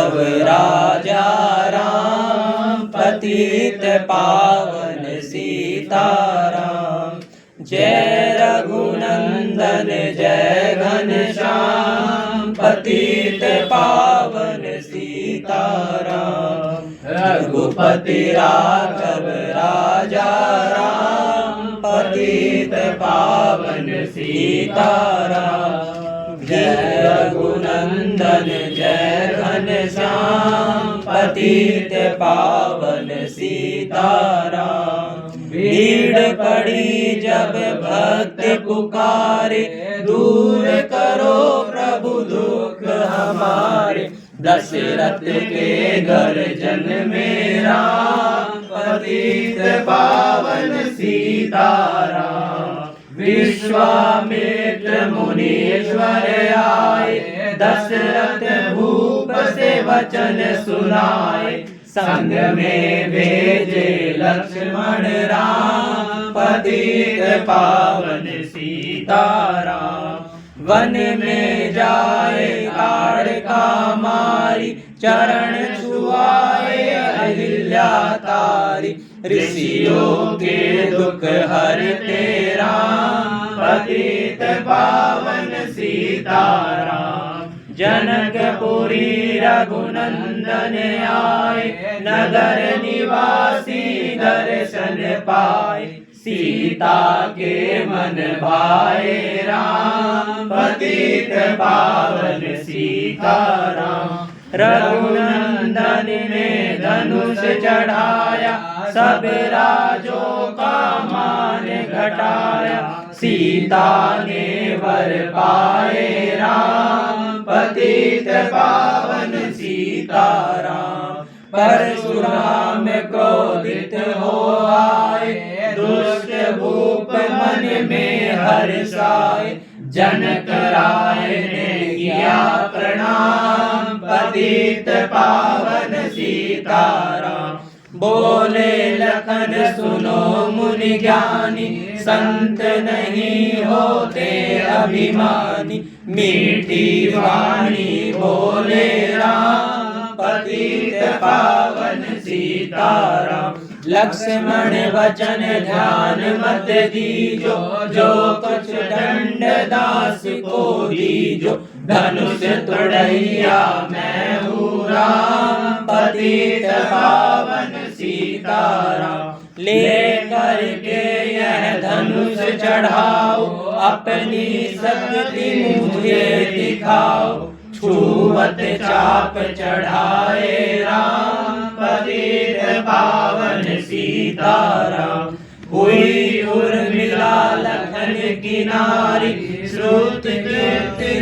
राघव राजा राम, पतित पावन सीताराम। जय रघुनंदन जय घनश्याम, पतित पावन सीताराम। रघुपति राघव राजा राम, पतित पावन सीताराम। जय रघुनंदन जय घनश्याम, पतित पावन सीताराम। भीड़ पड़ी जब भक्त पुकारे, दूर करो प्रभु दुख हमारे। दशरथ के घर जन्मे राम, पतित पावन सीताराम। विश्वामित्र मुनीश्वर आए, दशरथ भूप से वचन सुनाए। संग में भेजे लक्ष्मण राम, पतित पावन सीताराम। वन में जाए ताड़का मारी, चरण छुआए अहिल्या तारी। ऋषियों के दुख हरते राम, पतित पावन सीताराम। जनकपुरी रघुनंदन आए, नगर निवासी दर्शन पाए। सीता के मन भाए राम, पतित पावन सीताराम। रघुनंदन ने धनुष चढ़ाया, सब राजों का मान घटाया। सीता ने वर पाए राम, पतित पावन सीताराम। परशुराम क्रोधित हो आए, दुष्ट भूप मन में हर्षाए। जनक राय ने किया प्रणाम, पतित पावन सीताराम। बोले लखन सुनो मुनि ज्ञानी, संत नहीं होते अभिमानी। मीठी वाणी बोले राम, पतित पावन सीताराम। लक्ष्मण वचन ध्यान मत दीजो, जो कुछ दंड दास को दीजो। धनुष तोड़ैया मैं हूँ राम, पतित पावन सीताराम। लेकर के यह धनुष चढ़ाओ, अपनी शक्ति मुझे दिखाओ। छुवत चाप चढ़ाए राम, पतित पावन सीताराम। हुई उर्मिला लखन की नारी, श्रुत कीर्ति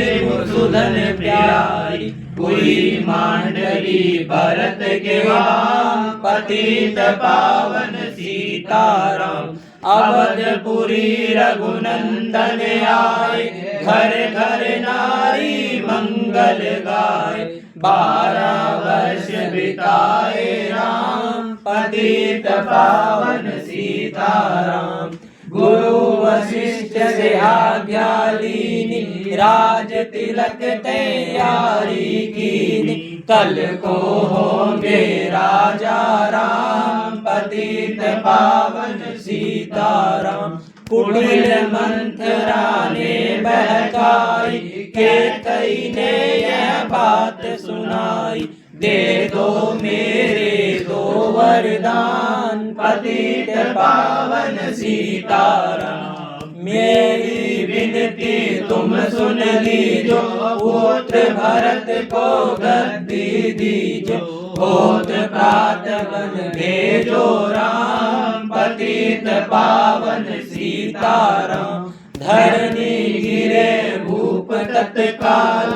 सुधन प्यारी। हुई मांडली भरत के वाम, पतित पावन सीताराम। अवधपुरी रघुनंदन आए, घर घर नारी मंगल गाए। 12 वर्ष बिताए राम, पतित पावन सीताराम। गुरु वशिष्ठ से आज्ञा लीनी, राज तिलक तैयारी कीनी। कल को होंगे राजा राम, पतित पावन सीताराम। कुटिल मंथरा ने बहकाई, केतई ने यह बात सुनाई। दे दो मेरे दो वरदान, पतित पावन सीताराम। मेरी विनती तुम सुन लीजो, पुत्र भरत को गद्दी दीजो। होत प्रात बन भेजो राम, पतित पावन सीताराम। धरनी गिरे भूप तत्काल,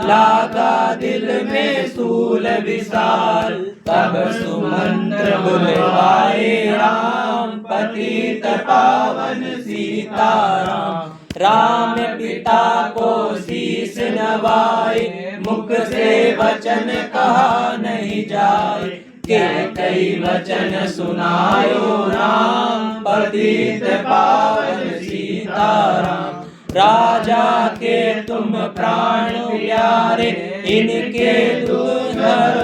लागा दिल में सूल विशाल। तब सुमंत्र बुलवाए राम, पतित पावन सीताराम। राम पिता को शीश नवाए, मुख से वचन कहा नहीं जाए। के कई वचन सुनायो राम, पतित पावन सीताराम। राजा के तुम प्राण प्यारे, इनके दुर्धर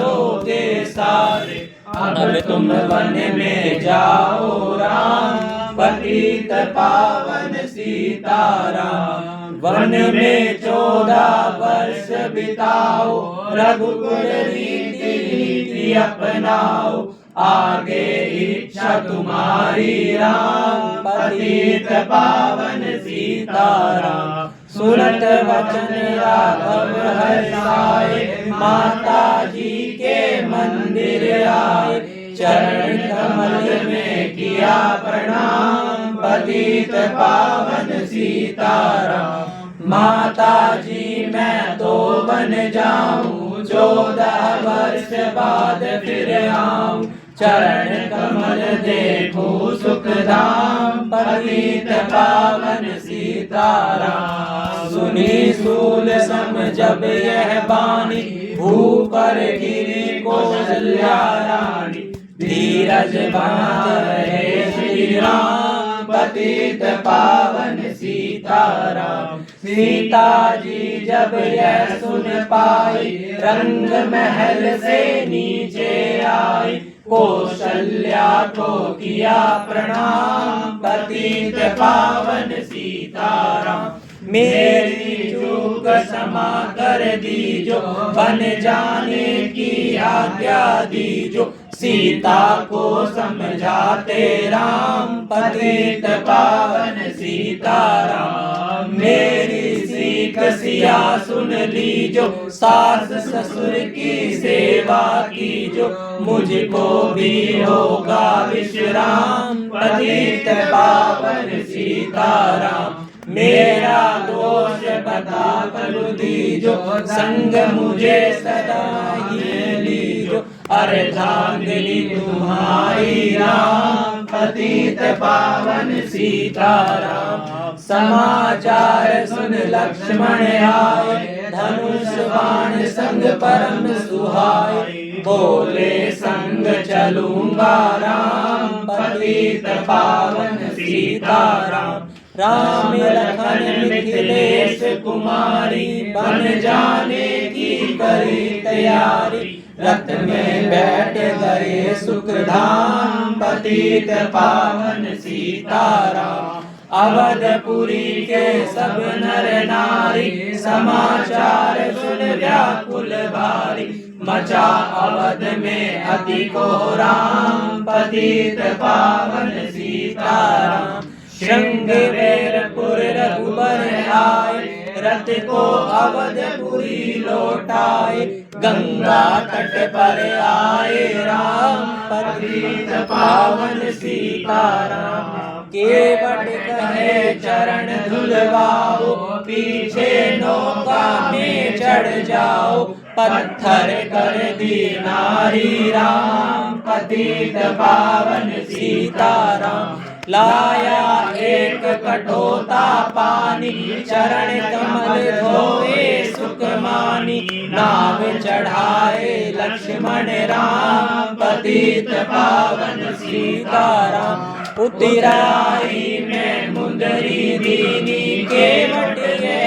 अब तुम वन में जाओ राम, पतित पावन सीताराम। वन में 14 वर्ष बिताओ, रघुकुल रीति नीति अपनाओ, आगे इच्छा तुम्हारी राम, पतित पावन सीताराम। सुनत वचन राघव हर्षाए, माता जी के मंदिर आए, चरण कमल में किया प्रणाम, पतित पावन सीताराम। माता जी मैं तो बन जाऊं, 14 वर्ष बाद फिर आऊं, चरण कमल देखो सुख धाम, पतित पावन सीताराम। सुनी सूल सम जब यह बानी, भूपर गिरी कौशल्या रानी, धीरज बांध रहे श्री राम, पतित पावन सीताराम। सीता जी जब यह सुन पाई, रंग महल से नीचे आई, कौशल्या को किया प्रणाम, पतित पावन सीताराम। मेरी चूक क्षमा कर दीजो, बन जाने की आज्ञा दीजो, सीता को समझाते राम, पतित पावन सीताराम। मेरी सीख सिया सुन लीजो, सास ससुर की सेवा कीजो, मुझको भी होगा विश्राम, पतित पावन सीताराम। मेरा दोष बता कर दीजो, संग मुझे सदा ही लीजो, अर्धांगिनी तुम्हारी राम, पतित पावन सीताराम। समाचार सुन लक्ष्मण आए, धनुष बाण संग परम सुहाए, बोले संग चलूंगा राम, पतित पावन सीताराम। राम लखन मिथिलेश कुमारी, बन जाने की करी तैयारी, रथ में बैठ गए सुख धाम, पतित पावन सीताराम। अवधपुरी के सब नर नारी, समाचार सुन व्याकुल भारी, मचा अवध में अति कोहराम, पतित पावन सीताराम। श्रृंगवेरपुर रघुबर आए, रथ को अवधपुरी लौटाए, गंगा तट पर आए राम, पतित पावन सीताराम। केवट कहे चरण धुलवाओ, पीछे नौका में चढ़ जाओ, पत्थर कर दी नारी राम, पतित पावन सीताराम। लाया एक कटोता पानी, चरण कमल धोए सुख मानी, नाव चढ़ाए लक्ष्मण राम, पतित पावन सीताराम। उतराई में मुंदरी दीनी, केवट ये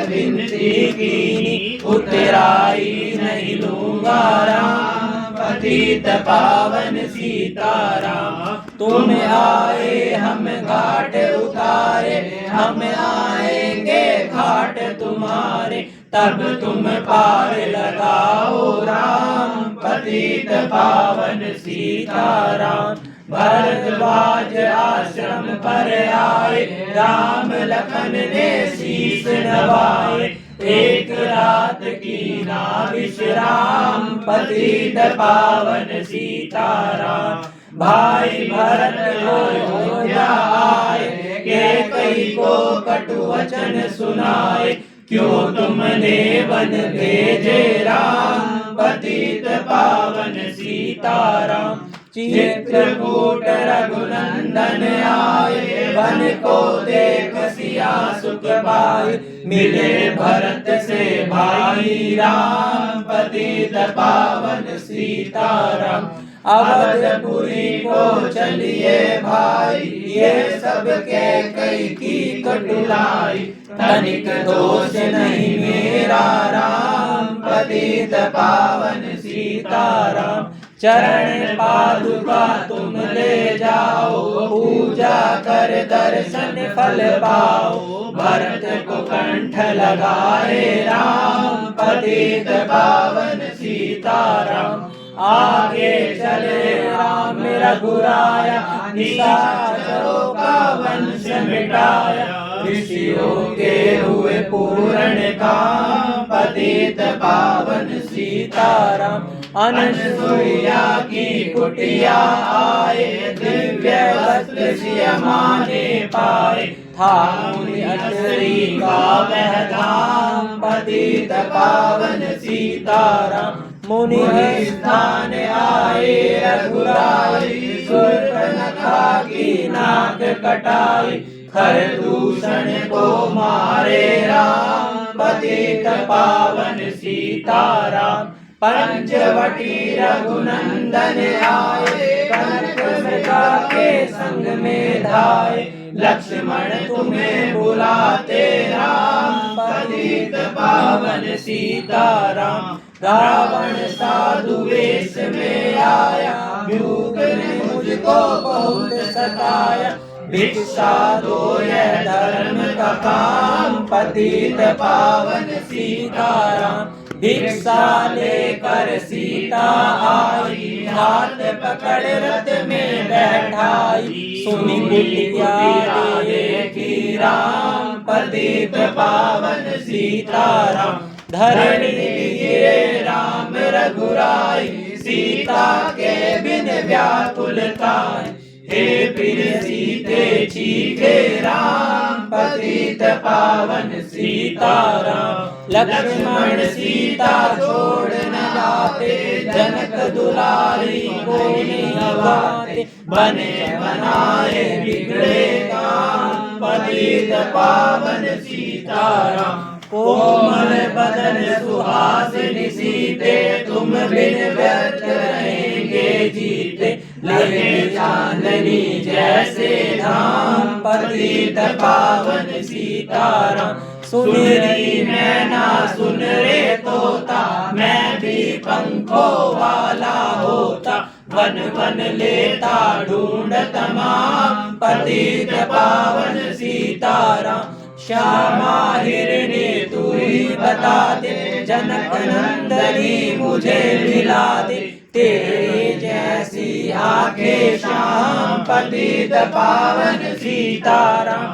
विनती कीनी, उतराई नहीं लूंगा राम, पतित पावन सीताराम। तुम आए हम घाट उतारे, हम आएंगे घाट तुम्हारे, तब तुम पार लगाओ राम, पतित पावन सीताराम। भरद्वाज आश्रम पर आए, राम लखन ने शीश नवाए, एक रात की ना विश्राम, पतित पावन सीताराम। भाई भरत अयोध्या आए, कैकेयी को कटु वचन सुनाए, क्यों तुमने वन भेजे राम, पतित पावन सीताराम। चित्रकूट रघुनंदन आए, वन को देख सिया सुख पाए, मिले भरत से भाई राम, पतित पावन सीताराम। अवधपुरी को चलिए भाई, ये सब कैकेयी की कटुलाई, तनिक दोष नहीं मेरा राम, पतित पावन सीताराम। चरण पादुका तुम ले जाओ, पूजा कर दर्शन फल पाओ। भरत को कंठ लगाए राम, पतित पावन सीताराम। आगे चले राम रघुराया, निशाचरों का वंश मिटाया। ऋषियों के हुए पूर्ण काम, पतित पावन सीताराम। अनसुईया की कुटिया आए, दिव्य वस्त्र सियमाने पाए। था मुनि अतरी का वह धाम, पतित पावन सीताराम। मुनि स्थान आए रघुराई, शूर्पणखा की नाक कटाई। खरदूषण को मारे राम, पतित पावन सीताराम। पंचवटी रघुनंदन आए, कनक मृगा के संग में धाये। लक्ष्मण तुम्हें बुलाते राम, पतित पावन सीताराम। रावण साधु वेश में आया, युग ने मुझको बहुत सताया। भिक्षा दो यह धर्म का काम, पतित पावन सीताराम। भिक्षा लेकर सीता आई, हाथ पकड़ रथ में बैठाई। सुनी कुटिया देखी राम, पतित पावन सीताराम। धरणी लिए राम रघुराई, सीता के बिन व्याकुलताएं। हे प्रिय सीते चीखे राम, पतित पावन सीताराम। लक्ष्मण सीता छोड़ न जाते, जनक दुलारी को निभाते। बने बनाए बिगड़े काम, पतित पावन सीताराम। कोमल बदन सुहासिनी सीते, तुम बिन व्यर्थ रहेंगे जीते। लगे चांदनी जैसे धाम, पतित पावन सीताराम। सुन रही मैना सुन रे तोता, मैं भी पंखों वाला होता। वन वन लेता ढूंढ तमाम, पतित पावन सीताराम। श्यामा हिरणी तू ही बता दे, जनक नंदनी मुझे मिला दे। तेरी जैसी आंखें श्याम, पतित पावन सीताराम।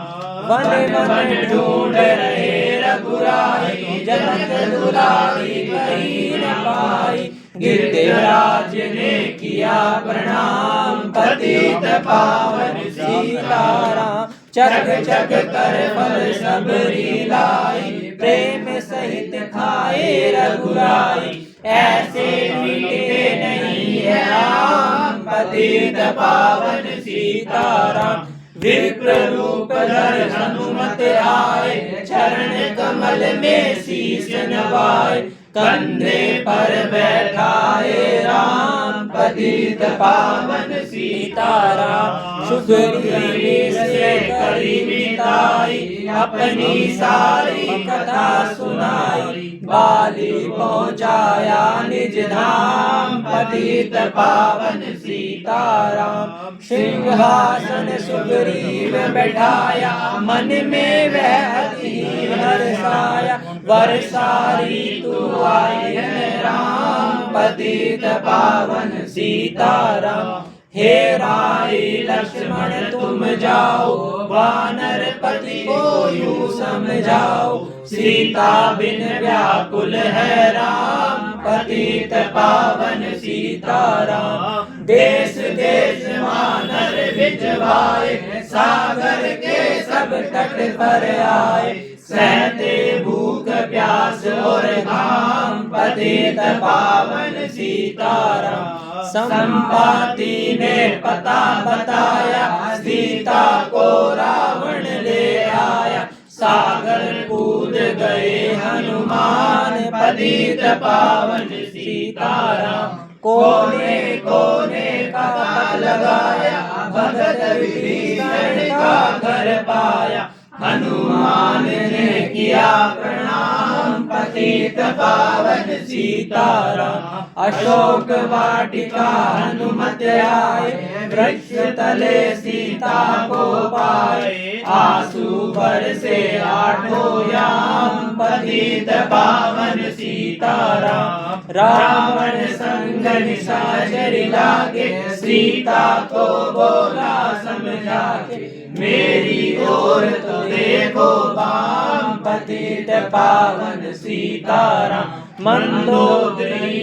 वन वन ढूंढ रहे रघुराई, जनक दुलारी कहीं न पाई। गिरिराज ने किया प्रणाम, पतित पावन सीताराम। चख चख कर फल सबरी लाई, प्रेम सहित खाए रघुराई। ऐसे मीठे नहीं है राम, पतित पावन सीताराम। विप्र रूप धर हनुमत आए, चरण कमल में शीश नवाए। कंधे पर बैठाए राम, पतित पावन सीताराम। सुग्रीव से करी बिताई, अपनी सारी कथा सुनाई। बाली पहुँचाया निज धाम, पतित पावन सीताराम। सिंहासन सुग्रीव बैठाया, मन में वह अति हर्षाया। वर्षारी तू आई है राम, पतित पावन सीताराम। हे राई लक्ष्मण तुम जाओ, वानर पति को यूं समझाओ। सीता बिन व्याकुल है राम, पतित पावन सीताराम। देश देश वानर भिजवाए, सागर के सब तट पर आए। सहते भूख प्यास और घाम, पतित पावन सीताराम। संपाति ने पता बताया, सीता को रावण ले आया। सागर कूद गए हनुमान, पतित पावन सीताराम। कोने कोने का पता लगाया, भगत विभीषण का घर पाया। हनुमान ने किया प्रणाम, पतित पावन सीताराम। अशोक वाटिका हनुमत आए, वृक्ष तले सीता को पाए। आंसू बरसे आठों याम, पतित पावन सीताराम। रावण संग निशाचर लागे, सीता को बोला समझा के। मेरी ओर तो देखो बाम, पतित पावन सीताराम। मंदोदरी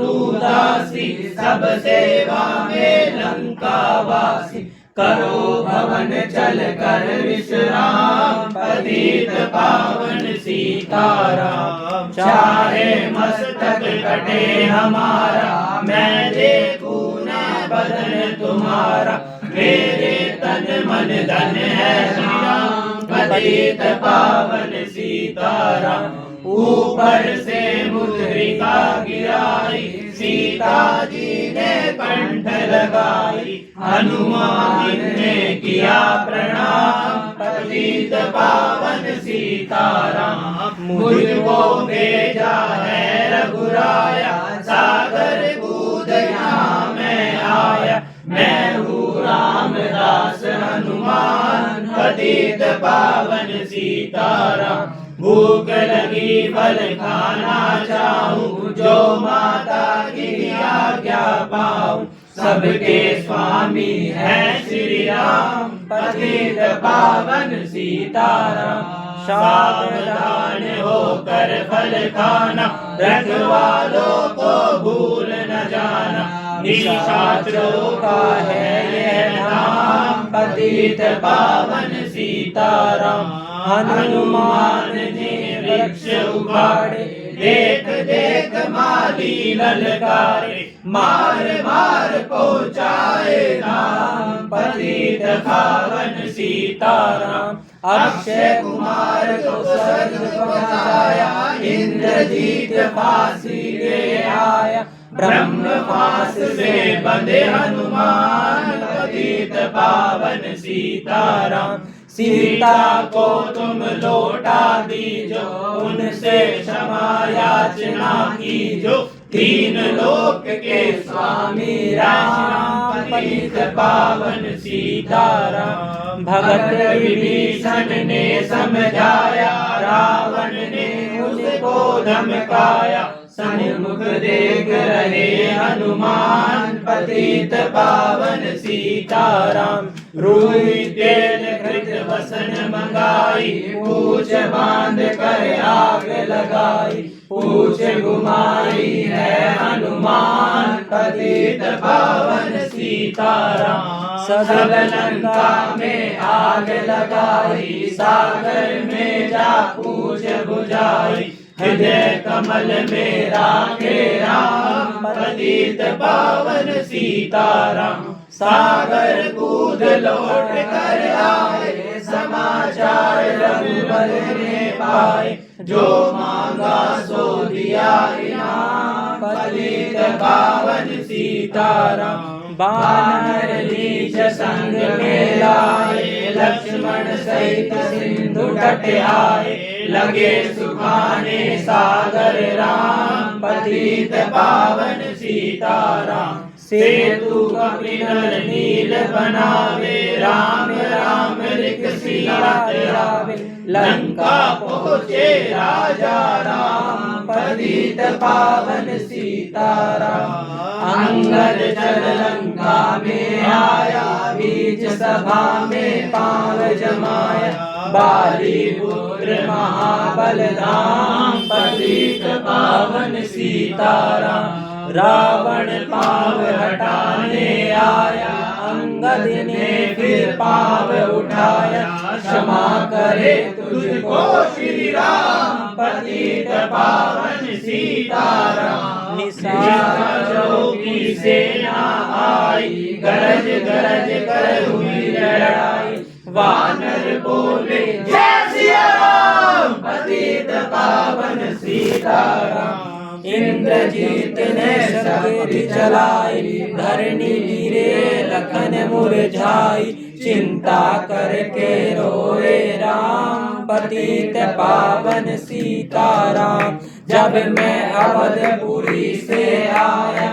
उदासी, सब सेवा में लंकावासी। करो भवन चल कर विश्राम, पतित पावन सीताराम। चाहे मस्तक कटे हमारा, मैं देखूं न बदन तुम्हारा। मेरे तन मन धन है राम, पतित पावन सीताराम। ऊपर से मुद्रिका गिराई, सीता जी ने कंठ लगाई। हनुमान ने किया प्रणाम, पतित पावन सीताराम। मुझको भेजा है रघुराया, सागर कूद यहाँ मैं आया। मैं हूँ रामदास हनुमान, पतित पावन सीताराम। भूख लगी फल खाना चाहूं, जो माता की आज्ञा पाऊं। सबके स्वामी है श्री राम, पतित पावन सीताराम। सावधान होकर फल खाना, रखवालों को भूल न जाना। निशाचरों का है यह नाम, पतित पावन सीताराम। हनुमान ने वृक्ष उखाड़े, देख देख माली ललकारे। मार मार पहुँचाए धाम, पतित पावन सीताराम। अक्षय कुमार को स्वर्ग पहुँचाया, इंद्रजीत फांसी ले आया। ब्रह्मपाश से बंधे हनुमान, पतित पावन सीताराम। सीता को तुम लौटा दीजो, उनसे क्षमा याचना कीजो। तीन लोक के स्वामी राम, पतित पावन सीताराम। भगत विभीषण ने समझाया, रावण ने उसको धमकाया। सन्मुख देख रहे हनुमान, पतित पावन सीताराम। रूई तेल कृत वसन मंगाई, पूछ बांध कर आग लगाई। पूछ घुमाई है हनुमान, पतित पावन सीताराम। सब लंका में आग लगाई, सागर में जा पूछ बुझाई। हृदय कमल में राखे राम, पतित पावन सीताराम। सागर कूद लौट कर आए, समाचार रघुबर ने पाए। जो मांगा सो दिया इनाम, पतित पावन सीताराम। बानर नीच संग में लाए, लक्ष्मण सहित सिंधु तट आए। लगे सुखाने सागर राम, पतित पावन सीताराम। सेतु कपिनल नील बनावे, राम राम लिख सियात आवे। लंका पहुँचे राजा राम, पतित पावन सीताराम। अंगद चल लंका में आया, बीच सभा में पांव जमाया। बाली पुत्र महाबल धाम, पतित पावन सीताराम। रावण पांव हटाने आया, अंगद ने फिर पांव उठाया। क्षमा करे तुझको श्री राम, पतित पावन सीताराम। निशाचरों की सेना आई, गरज गरज कर हुई लड़ाई। वानर बोले जय सिया राम, पतित पावन सीताराम। इंद्रजीत ने शक्ति चलाई, धरनी गिरे लखन मुरझाई। चिंता करके रोए राम, पतित पावन सीताराम। जब मैं अवधपुरी से आया,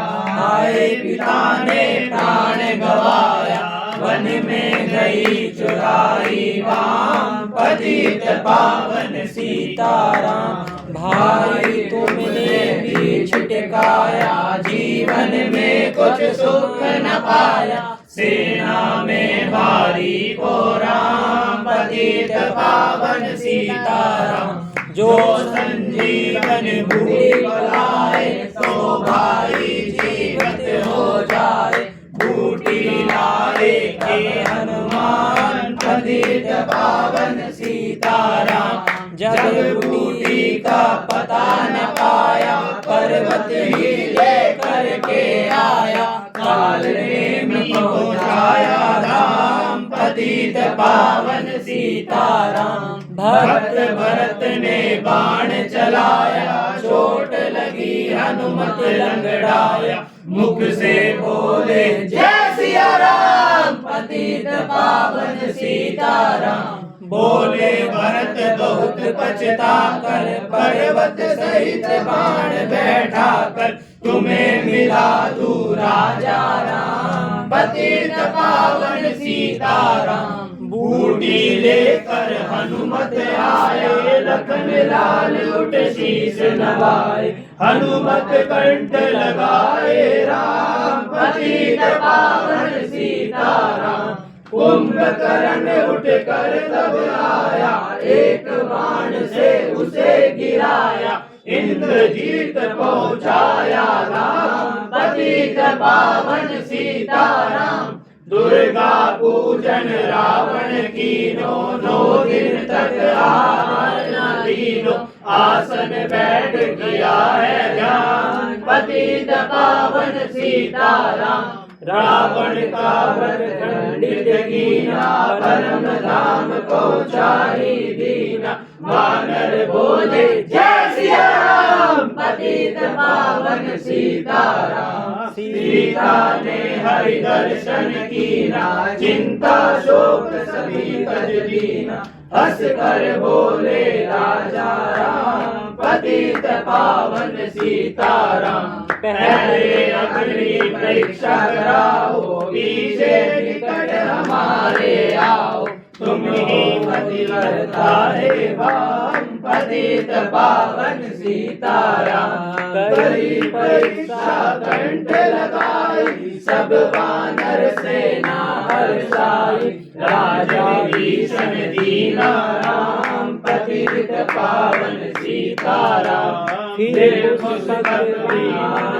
आए पिता ने प्राण गवाया। वन में गई चुराई वाम, पतित पावन सीताराम। भाई तुमने भी छिटकाया, जीवन में कुछ सुख न पाया। सेना में भारी को राम, पतित पावन सीताराम। जो संजीवन बूटी लाए, तो भाई जीवित हो जाए। बूटी लाए के हनुमान, पतित पावन सीताराम। जब बूटी का पता न पाया, पर्वत ही लेकर के आया। काल नेम पहुँचाया धाम, पतित पावन सीताराम। भक्त भरत ने बाण चलाया, चोट लगी हनुमत लंगड़ाया। मुख से बोले जय सिया राम, पतित पावन सीताराम। बोले भरत बहुत पछता कर, पर्वत सहित बाण बैठा कर। तुम्हें मिला तू राजा राम, पतित पावन सीताराम। बूटी लेकर हनुमत आए, लखन लाल उठ शीश नवाए। हनुमत कंठ लगाए राम, पतित पावन सीताराम। कुंभकर्ण उठ कर तब आया, एक बाण से उसे गिराया। इंद्रजीत पहुँचाया राम, पतित पावन सीताराम। दुर्गा पूजन रावण कीनो, 9 दिन तक आहार न लीनो। आसन बैठ किया है ध्यान, पतित पावन सीताराम। रावण का व्रत खंडित कीना, परम धाम पहुँचाई दीना। वानर बोले जय सिया राम, पतित पावन सीताराम। सीता ने हरि दर्शन कीना, चिंता शोक सभी तज दीना। हंस कर बोले राजा राम, पतित पावन सीताराम। पहले अग्नि परीक्षा कराओ, पीछे निकट हमारे आओ। तुम ही पतिव्रता हे वाम, पतित पावन सीताराम। करी परीक्षा कंठ लगाई, सब वानर सेना हर्षाई। राजा भीषण दीना राम, पतित पावन सीताराम। फिर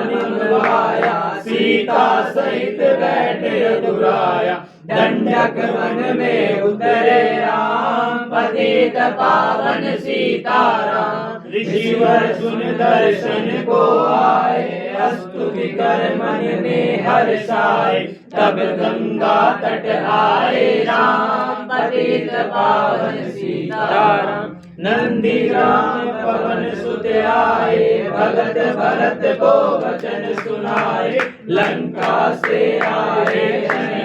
मंगवाया, सीता सहित बैठे रघुराया। दंडक वन में उतरे राम, पतित पावन सीताराम। ऋषिवर सुन दर्शन को आए, स्तुति कर मन में हर्षाए। तब गंगा तट आए राम, पतित पावन सीताराम। नंदीग्राम पवन सुत आए, भगत भरत को वचन सुनाए। लंका से आए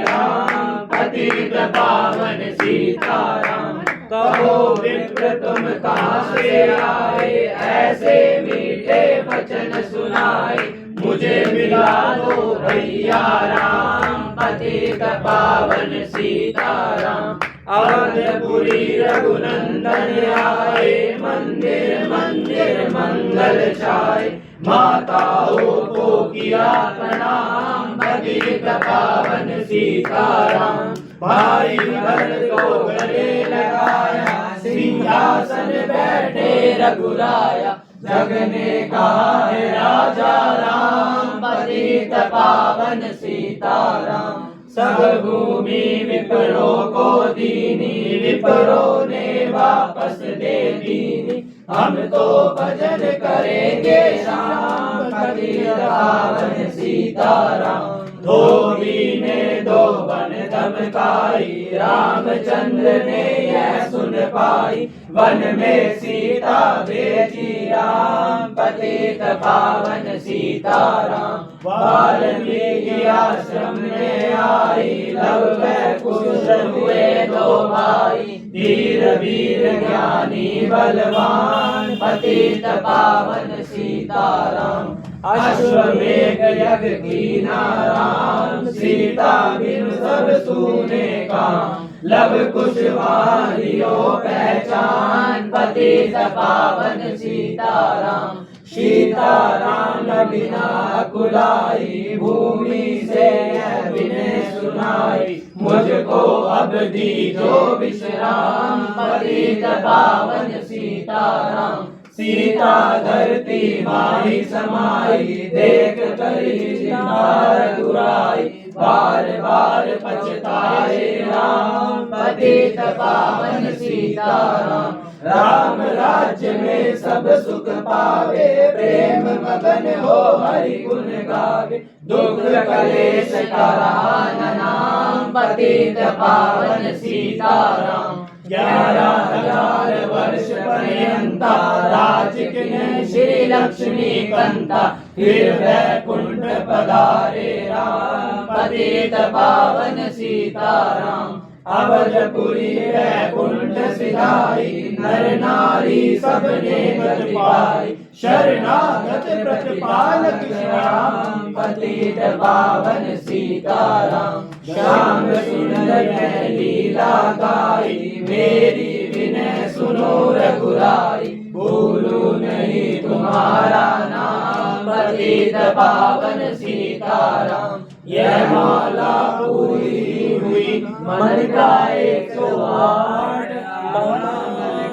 राम, पतित पावन सीताराम। कहो विप्र तुम कहाँ से आए, ऐसे मीठे वचन सुनाए। मुझे मिला दो भैया राम, पतित पावन सीताराम। अवधपुरी रघुनंदन आए, मंदिर मंदिर मंगल छाए। माताओं को किया प्रणाम, पतित पावन सीताराम। भाई भरत को गले लगाया, सिंहासन बैठे रघुराया। जग ने कहा है राजा राम, पतित पावन सीताराम। सब भूमि विप्रों को दीनी, विप्रों ने वापस दे दीनी। हम तो भजन करेंगे श्याम, पतित पावन सीताराम। धोबी ने दो वन धमकाई, रामचंद्र ने यह सुन पाई। वन में सीता भेजी राम, पतित पावन सीताराम। वाल्मीकि आश्रम में आई, लव में कुश हुए दो भाई। धीर वीर ज्ञानी बलवान, पतित पावन सीताराम। अश्वमेघ यज्ञ कीना राम, सीता बिन सब सूने काम। लव कुश वालियो पहचान, पतित पावन सीताराम। सीताराम बिना कुलाई, भूमि से यह विनय सुनाई। मुझको अब दीजो विश्राम, पतित पावन सीताराम। सीता धरती माही समाई, देख करी चिंता दुराई। बार बार पछताए राम, पतित पावन सीताराम। राम राज्य में सब सुख पावे, प्रेम मगन हो हरि गुण गावे। दुख कलेश करा न नाम, पतित पावन सीताराम। 11,000 वर्ष पर्यंता राज किए श्री लक्ष्मी कंता। फिर वैकुंठ पधारे राम, पतित पावन सीताराम। अवधपुरी वैकुंठ सिधाई, नर नारी सबने गति पाई। शरणागत प्रतिपालक श्याम, पतित पावन सीताराम। श्याम सुंदर है लीला गाई, मेरी विनय सुनो रघुराई। भूलू नहीं तुम्हारा नाम, पतित पावन सीताराम। यह माला पूरी हुई मन का 108, मन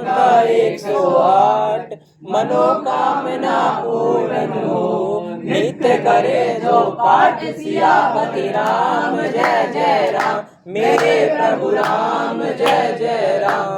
का 108। मनोकामना पूर्ण हो, नित्य करे जो पाठ। सियापति राम जय जय राम, मेरे प्रभु राम जय जय राम।